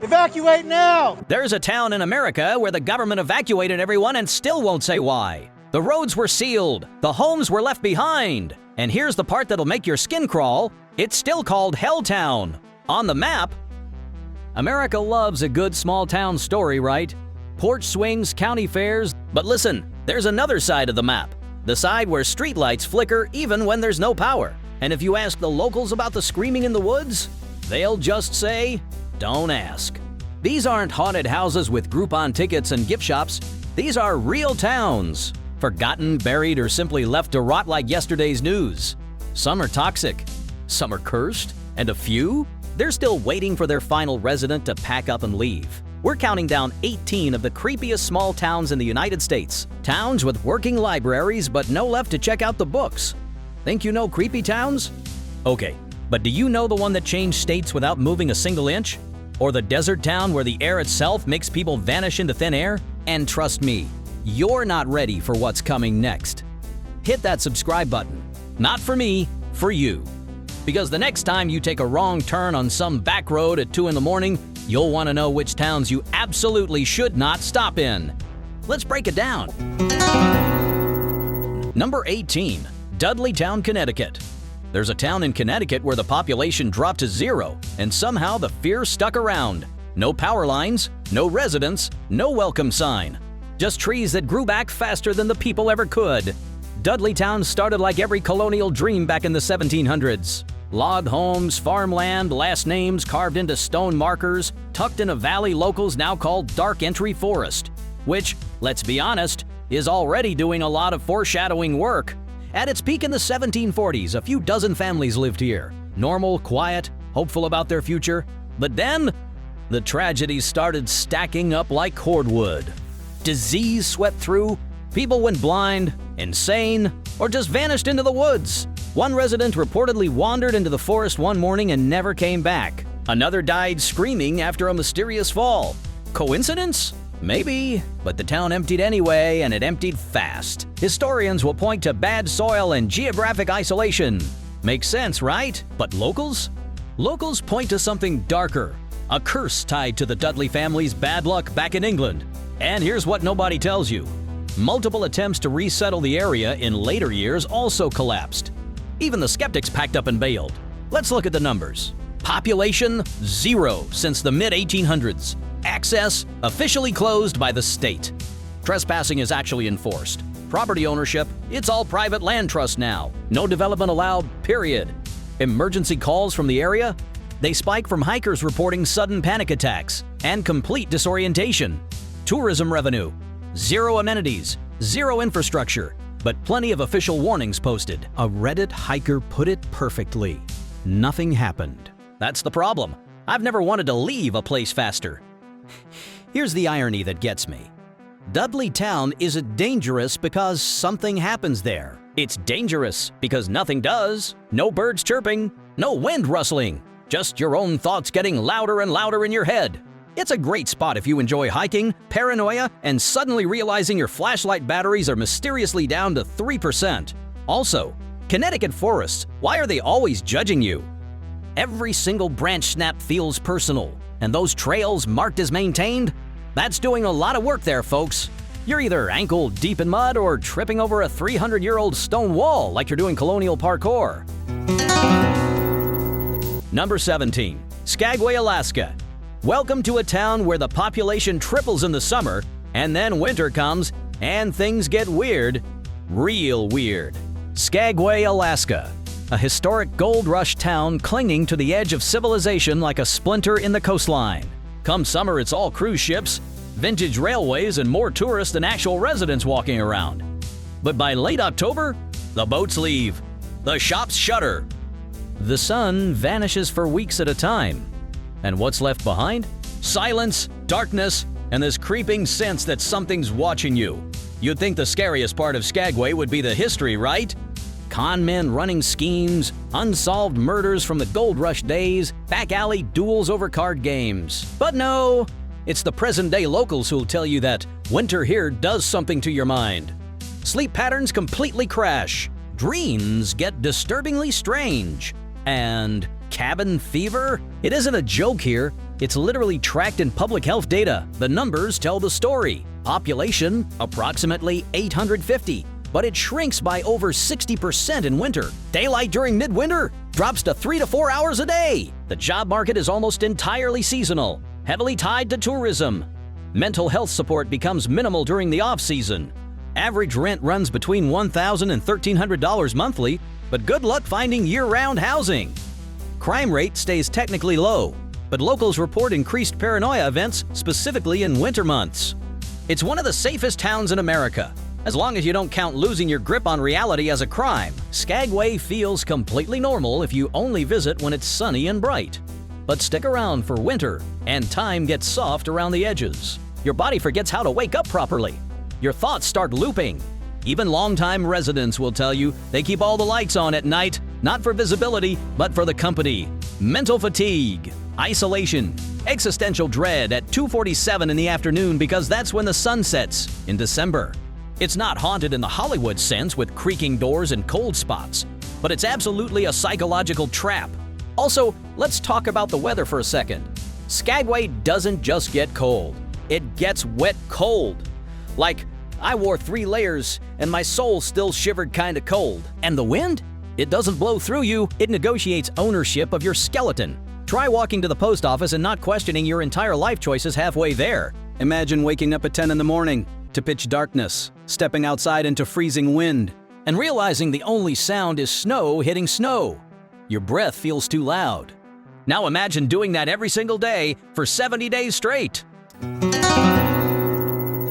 Evacuate now! There's a town in America where the government evacuated everyone and still won't say why. The roads were sealed, the homes were left behind. And here's the part that'll make your skin crawl. It's still called Helltown. On the map, America loves a good small town story, right? Porch swings, county fairs. But listen, there's another side of the map. The side where streetlights flicker even when there's no power. And if you ask the locals about the screaming in the woods, they'll just say, don't ask. These aren't haunted houses with Groupon tickets and gift shops. These are real towns. Forgotten, buried, or simply left to rot like yesterday's news. Some are toxic, some are cursed, and a few, they're still waiting for their final resident to pack up and leave. We're counting down 18 of the creepiest small towns in the United States. Towns with working libraries but no left to check out the books. Think you know creepy towns? Okay, but do you know the one that changed states without moving a single inch? Or the desert town where the air itself makes people vanish into thin air? And trust me, you're not ready for what's coming next. Hit that subscribe button. Not for me, for you. Because the next time you take a wrong turn on some back road at 2 in the morning, you'll want to know which towns you absolutely should not stop in. Let's break it down. Number 18. Dudleytown, Connecticut. There's a town in Connecticut where the population dropped to 0, and somehow the fear stuck around. No power lines, no residents, no welcome sign. Just trees that grew back faster than the people ever could. Dudleytown started like every colonial dream back in the 1700s. Log homes, farmland, last names carved into stone markers, tucked in a valley locals now call Dark Entry Forest, which, let's be honest, is already doing a lot of foreshadowing work. At its peak in the 1740s, a few dozen families lived here. Normal, quiet, hopeful about their future. But then, the tragedies started stacking up like cordwood. Disease swept through, people went blind, insane, or just vanished into the woods. One resident reportedly wandered into the forest one morning and never came back. Another died screaming after a mysterious fall. Coincidence? Maybe, but the town emptied anyway, and it emptied fast. Historians will point to bad soil and geographic isolation. Makes sense, right? But locals? Locals point to something darker. A curse tied to the Dudley family's bad luck back in England. And here's what nobody tells you. Multiple attempts to resettle the area in later years also collapsed. Even the skeptics packed up and bailed. Let's look at the numbers. Population, 0 since the mid-1800s. Access, officially closed by the state. Trespassing is actually enforced. Property ownership, it's all private land trust now. No development allowed, period. Emergency calls from the area? They spike from hikers reporting sudden panic attacks and complete disorientation. Tourism revenue, 0 amenities, 0 infrastructure, but plenty of official warnings posted. A Reddit hiker put it perfectly. Nothing happened. That's the problem. I've never wanted to leave a place faster. Here's the irony that gets me. Dudleytown isn't dangerous because something happens there. It's dangerous because nothing does. No birds chirping, no wind rustling, just your own thoughts getting louder and louder in your head. It's a great spot if you enjoy hiking, paranoia, and suddenly realizing your flashlight batteries are mysteriously down to 3%. Also, Connecticut forests, why are they always judging you? Every single branch snap feels personal, and those trails marked as maintained? That's doing a lot of work there, folks. You're either ankle deep in mud or tripping over a 300-year-old stone wall like you're doing colonial parkour. Number 17. Skagway, Alaska. Welcome to a town where the population triples in the summer, and then winter comes, and things get weird. Real weird. Skagway, Alaska. A historic gold rush town clinging to the edge of civilization like a splinter in the coastline. Come summer, it's all cruise ships, vintage railways, and more tourists than actual residents walking around. But by late October, the boats leave. The shops shutter. The sun vanishes for weeks at a time. And what's left behind? Silence, darkness, and this creeping sense that something's watching you. You'd think the scariest part of Skagway would be the history, right? Con men running schemes, unsolved murders from the gold rush days, back alley duels over card games. But no, it's the present-day locals who'll tell you that winter here does something to your mind. Sleep patterns completely crash. Dreams get disturbingly strange. And cabin fever? It isn't a joke here. It's literally tracked in public health data. The numbers tell the story. Population, approximately 850, but it shrinks by over 60% in winter. Daylight during midwinter drops to 3 to 4 hours a day. The job market is almost entirely seasonal, heavily tied to tourism. Mental health support becomes minimal during the off-season. Average rent runs between $1,000 and $1,300 monthly, but good luck finding year-round housing. Crime rate stays technically low, but locals report increased paranoia events, specifically in winter months. It's one of the safest towns in America, as long as you don't count losing your grip on reality as a crime. Skagway feels completely normal if you only visit when it's sunny and bright. But stick around for winter, and time gets soft around the edges. Your body forgets how to wake up properly. Your thoughts start looping. Even longtime residents will tell you they keep all the lights on at night, not for visibility, but for the company. Mental fatigue, isolation, existential dread at 2:47 in the afternoon because that's when the sun sets in December. It's not haunted in the Hollywood sense with creaking doors and cold spots, but it's absolutely a psychological trap. Also, let's talk about the weather for a second. Skagway doesn't just get cold, it gets wet cold. Like, I wore 3 layers and my soul still shivered kinda cold. And the wind? It doesn't blow through you, it negotiates ownership of your skeleton. Try walking to the post office and not questioning your entire life choices halfway there. Imagine waking up at 10 in the morning to pitch darkness, stepping outside into freezing wind, and realizing the only sound is snow hitting snow. Your breath feels too loud. Now imagine doing that every single day for 70 days straight.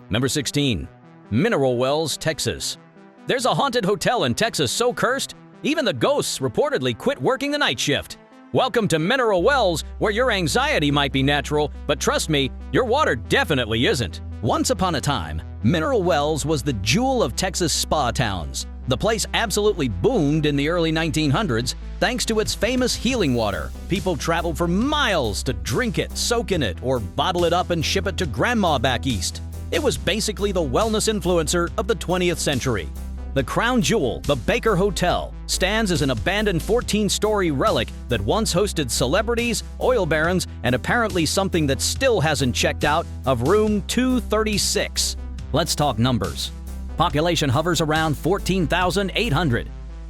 Number 16. Mineral Wells, Texas. There's a haunted hotel in Texas so cursed, even the ghosts reportedly quit working the night shift. Welcome to Mineral Wells, where your anxiety might be natural, but trust me, your water definitely isn't. Once upon a time, Mineral Wells was the jewel of Texas spa towns. The place absolutely boomed in the early 1900s thanks to its famous healing water. People traveled for miles to drink it, soak in it, or bottle it up and ship it to grandma back east. It was basically the wellness influencer of the 20th century. The crown jewel, the Baker Hotel, stands as an abandoned 14-story relic that once hosted celebrities, oil barons, and apparently something that still hasn't checked out of room 236. Let's talk numbers. Population hovers around 14,800.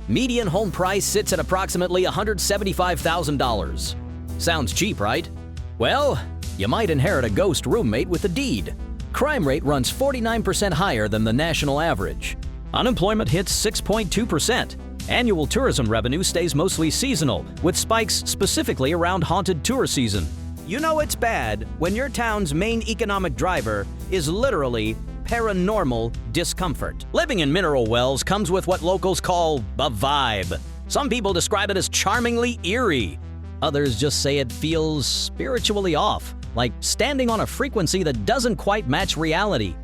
Median home price sits at approximately $175,000. Sounds cheap, right? Well, you might inherit a ghost roommate with a deed. Crime rate runs 49% higher than the national average. Unemployment hits 6.2%. Annual tourism revenue stays mostly seasonal, with spikes specifically around haunted tour season. You know it's bad when your town's main economic driver is literally paranormal discomfort. Living in Mineral Wells comes with what locals call a vibe. Some people describe it as charmingly eerie. Others just say it feels spiritually off, like standing on a frequency that doesn't quite match reality.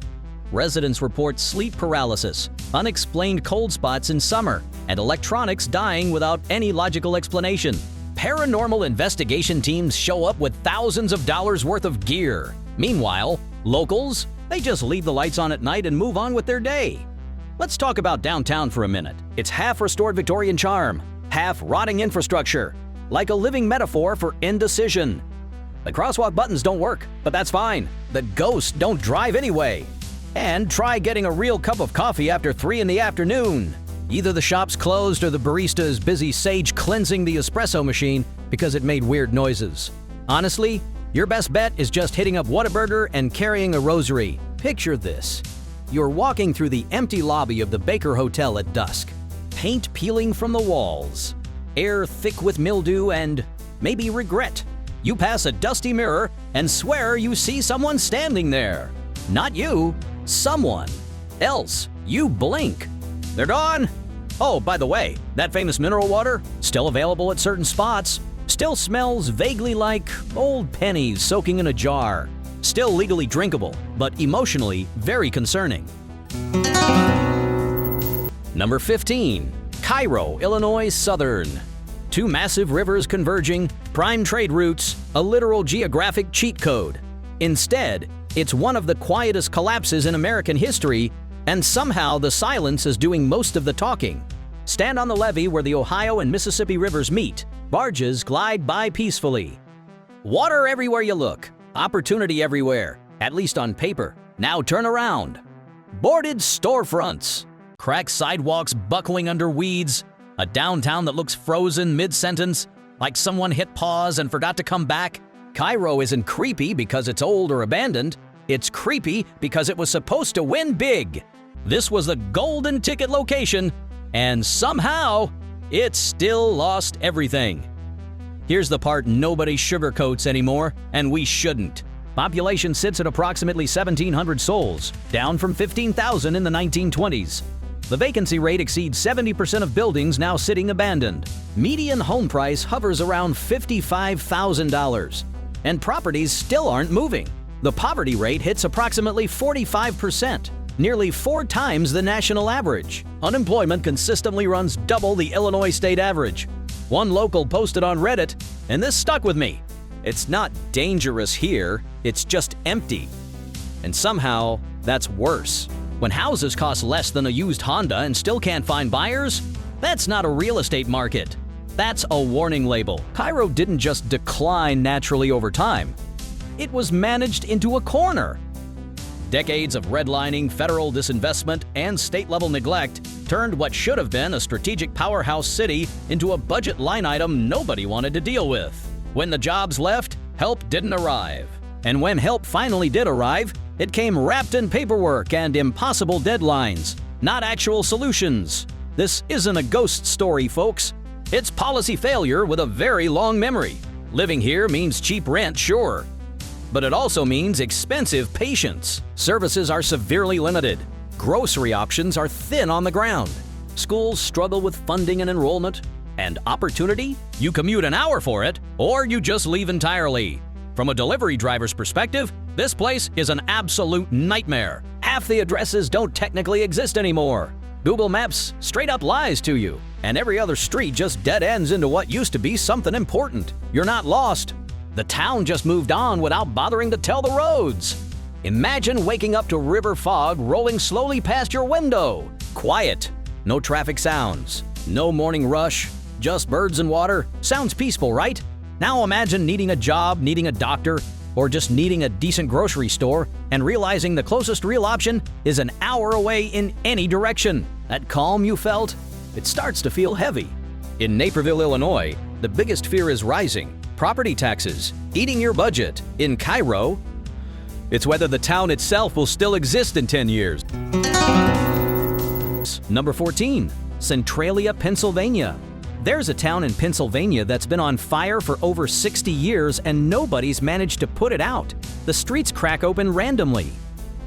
Residents report sleep paralysis, unexplained cold spots in summer, and electronics dying without any logical explanation. Paranormal investigation teams show up with thousands of dollars worth of gear. Meanwhile, locals, they just leave the lights on at night and move on with their day. Let's talk about downtown for a minute. It's half restored Victorian charm, half rotting infrastructure, like a living metaphor for indecision. The crosswalk buttons don't work, but that's fine. The ghosts don't drive anyway. And try getting a real cup of coffee after 3 in the afternoon. Either the shop's closed or the barista is busy sage cleansing the espresso machine because it made weird noises. Honestly, your best bet is just hitting up Whataburger and carrying a rosary. Picture this. You're walking through the empty lobby of the Baker Hotel at dusk. Paint peeling from the walls. Air thick with mildew and maybe regret. You pass a dusty mirror and swear you see someone standing there. Not you. Someone else. You blink. They're gone. Oh, by the way, that famous mineral water, still available at certain spots, still smells vaguely like old pennies soaking in a jar. Still legally drinkable, but emotionally very concerning. Number 15. Cairo, Illinois Southern. 2 massive rivers converging, prime trade routes, a literal geographic cheat code. Instead, it's one of the quietest collapses in American history, and somehow the silence is doing most of the talking. Stand on the levee where the Ohio and Mississippi rivers meet. Barges glide by peacefully. Water everywhere you look. Opportunity everywhere, at least on paper. Now turn around. Boarded storefronts. Cracked sidewalks buckling under weeds. A downtown that looks frozen mid-sentence, like someone hit pause and forgot to come back. Cairo isn't creepy because it's old or abandoned. It's creepy because it was supposed to win big. This was the golden ticket location, and somehow, it still lost everything. Here's the part nobody sugarcoats anymore, and we shouldn't. Population sits at approximately 1,700 souls, down from 15,000 in the 1920s. The vacancy rate exceeds 70% of buildings now sitting abandoned. Median home price hovers around $55,000, and properties still aren't moving. The poverty rate hits approximately 45%, nearly 4 times the national average. Unemployment consistently runs double the Illinois state average. One local posted on Reddit, and this stuck with me. It's not dangerous here, it's just empty. And somehow, that's worse. When houses cost less than a used Honda and still can't find buyers, that's not a real estate market. That's a warning label. Cairo didn't just decline naturally over time. It was managed into a corner. Decades of redlining, federal disinvestment, and state-level neglect turned what should have been a strategic powerhouse city into a budget line item nobody wanted to deal with. When the jobs left, help didn't arrive. And when help finally did arrive, it came wrapped in paperwork and impossible deadlines, not actual solutions. This isn't a ghost story, folks. It's policy failure with a very long memory. Living here means cheap rent, sure. But it also means expensive patience. Services are severely limited. Grocery options are thin on the ground. Schools struggle with funding and enrollment. And opportunity? You commute an hour for it, or you just leave entirely. From a delivery driver's perspective, this place is an absolute nightmare. Half the addresses don't technically exist anymore. Google Maps straight up lies to you, and every other street just dead ends into what used to be something important. You're not lost. The town just moved on without bothering to tell the roads. Imagine waking up to river fog rolling slowly past your window. Quiet. No traffic sounds. No morning rush. Just birds and water. Sounds peaceful, right? Now imagine needing a job, needing a doctor, or just needing a decent grocery store and realizing the closest real option is an hour away in any direction. That calm you felt? It starts to feel heavy. In Naperville, Illinois, the biggest fear is rising. Property taxes, eating your budget. In Cairo, it's whether the town itself will still exist in 10 years. Number 14, Centralia, Pennsylvania. There's a town in Pennsylvania that's been on fire for over 60 years and nobody's managed to put it out. The streets crack open randomly.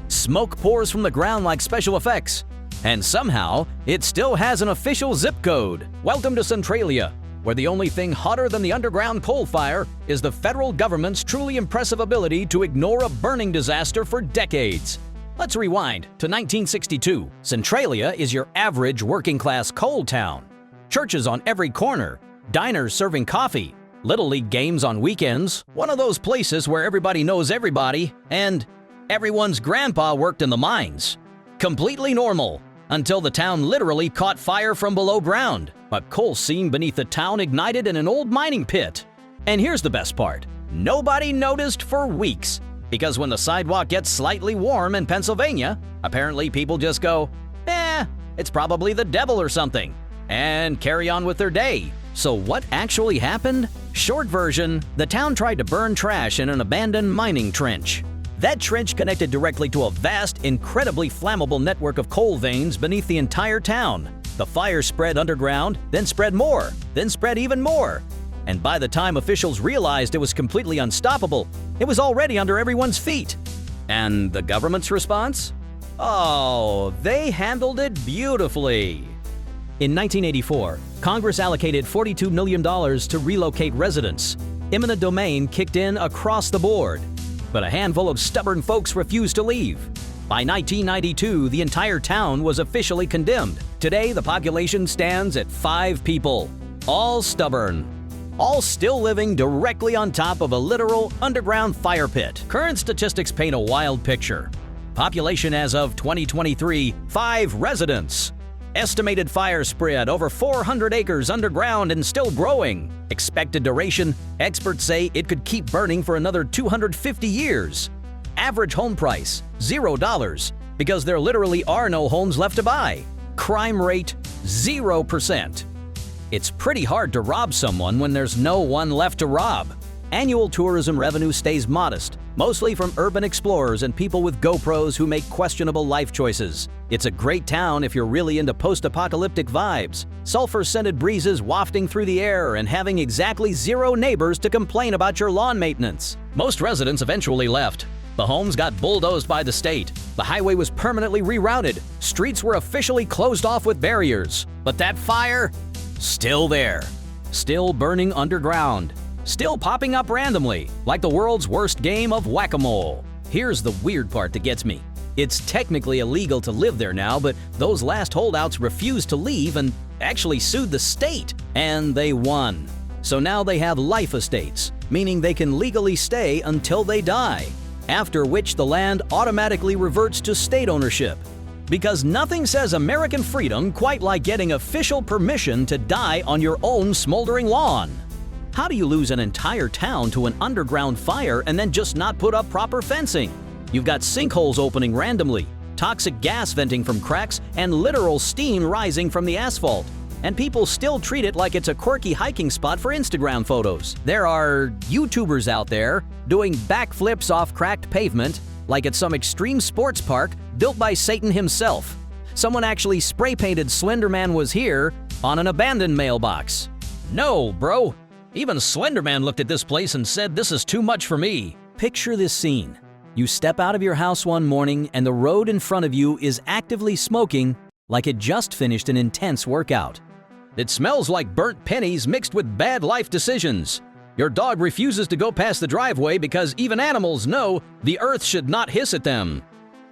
Smoke pours from the ground like special effects. And somehow, it still has an official zip code. Welcome to Centralia, where the only thing hotter than the underground coal fire is the federal government's truly impressive ability to ignore a burning disaster for decades. Let's rewind to 1962. Centralia is your average working-class coal town. Churches on every corner, diners serving coffee, Little League games on weekends, one of those places where everybody knows everybody, and everyone's grandpa worked in the mines. Completely normal, until the town literally caught fire from below ground. A coal seam beneath the town ignited in an old mining pit. And here's the best part. Nobody noticed for weeks, because when the sidewalk gets slightly warm in Pennsylvania, apparently people just go, it's probably the devil or something, and carry on with their day. So what actually happened? Short version, the town tried to burn trash in an abandoned mining trench. That trench connected directly to a vast, incredibly flammable network of coal veins beneath the entire town. The fire spread underground, then spread more, then spread even more. And by the time officials realized it was completely unstoppable, it was already under everyone's feet. And the government's response? Oh, they handled it beautifully. In 1984, Congress allocated $42 million to relocate residents. Eminent domain kicked in across the board. But a handful of stubborn folks refused to leave. By 1992, the entire town was officially condemned. Today, the population stands at 5 people, all stubborn, all still living directly on top of a literal underground fire pit. Current statistics paint a wild picture. Population as of 2023, 5 residents. Estimated fire spread over 400 acres underground and still growing. Expected duration, experts say it could keep burning for another 250 years. Average home price, $0, because there literally are no homes left to buy. Crime rate, 0%. It's pretty hard to rob someone when there's no one left to rob. Annual tourism revenue stays modest, mostly from urban explorers and people with GoPros who make questionable life choices. It's a great town if you're really into post-apocalyptic vibes, sulfur-scented breezes wafting through the air and having exactly 0 neighbors to complain about your lawn maintenance. Most residents eventually left. The homes got bulldozed by the state. The highway was permanently rerouted. Streets were officially closed off with barriers. But that fire? Still there. Still burning underground. Still popping up randomly, like the world's worst game of whack-a-mole. Here's the weird part that gets me. It's technically illegal to live there now, but those last holdouts refused to leave and actually sued the state. And they won. So now they have life estates, meaning they can legally stay until they die, after which the land automatically reverts to state ownership. Because nothing says American freedom quite like getting official permission to die on your own smoldering lawn. How do you lose an entire town to an underground fire and then just not put up proper fencing? You've got sinkholes opening randomly, toxic gas venting from cracks, and literal steam rising from the asphalt. And people still treat it like it's a quirky hiking spot for Instagram photos. There are YouTubers out there doing backflips off cracked pavement like it's some extreme sports park built by Satan himself. Someone actually spray-painted Slender Man was here on an abandoned mailbox. No, bro. Even Slender Man looked at this place and said, "This is too much for me." Picture this scene. You step out of your house one morning and the road in front of you is actively smoking like it just finished an intense workout. It smells like burnt pennies mixed with bad life decisions. Your dog refuses to go past the driveway because even animals know the earth should not hiss at them.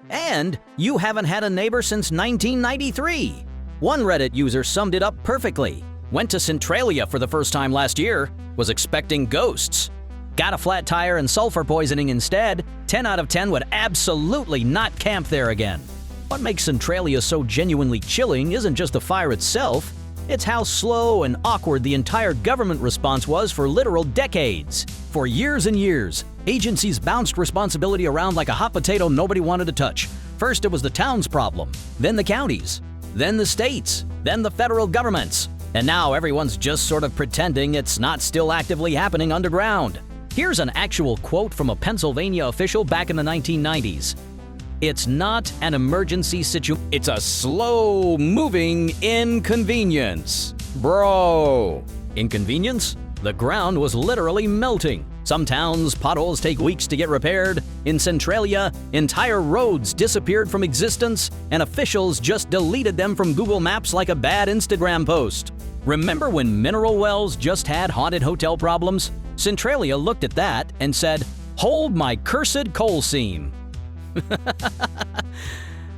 And you haven't had a neighbor since 1993. One Reddit user summed it up perfectly. Went to Centralia for the first time last year, was expecting ghosts. Got a flat tire and sulfur poisoning instead. 10 out of 10 would absolutely not camp there again. What makes Centralia so genuinely chilling isn't just the fire itself, it's how slow and awkward the entire government response was for literal decades. For years and years, agencies bounced responsibility around like a hot potato nobody wanted to touch. First it was the town's problem, then the counties, then the states, then the federal governments. And now everyone's just sort of pretending it's not still actively happening underground. Here's an actual quote from a Pennsylvania official back in the 1990s. "It's not an emergency situation. It's a slow-moving inconvenience." Bro. Inconvenience? The ground was literally melting. Some towns, potholes take weeks to get repaired. In Centralia, entire roads disappeared from existence, and officials just deleted them from Google Maps like a bad Instagram post. Remember when mineral wells just had haunted hotel problems? Centralia looked at that and said, "Hold my cursed coal seam."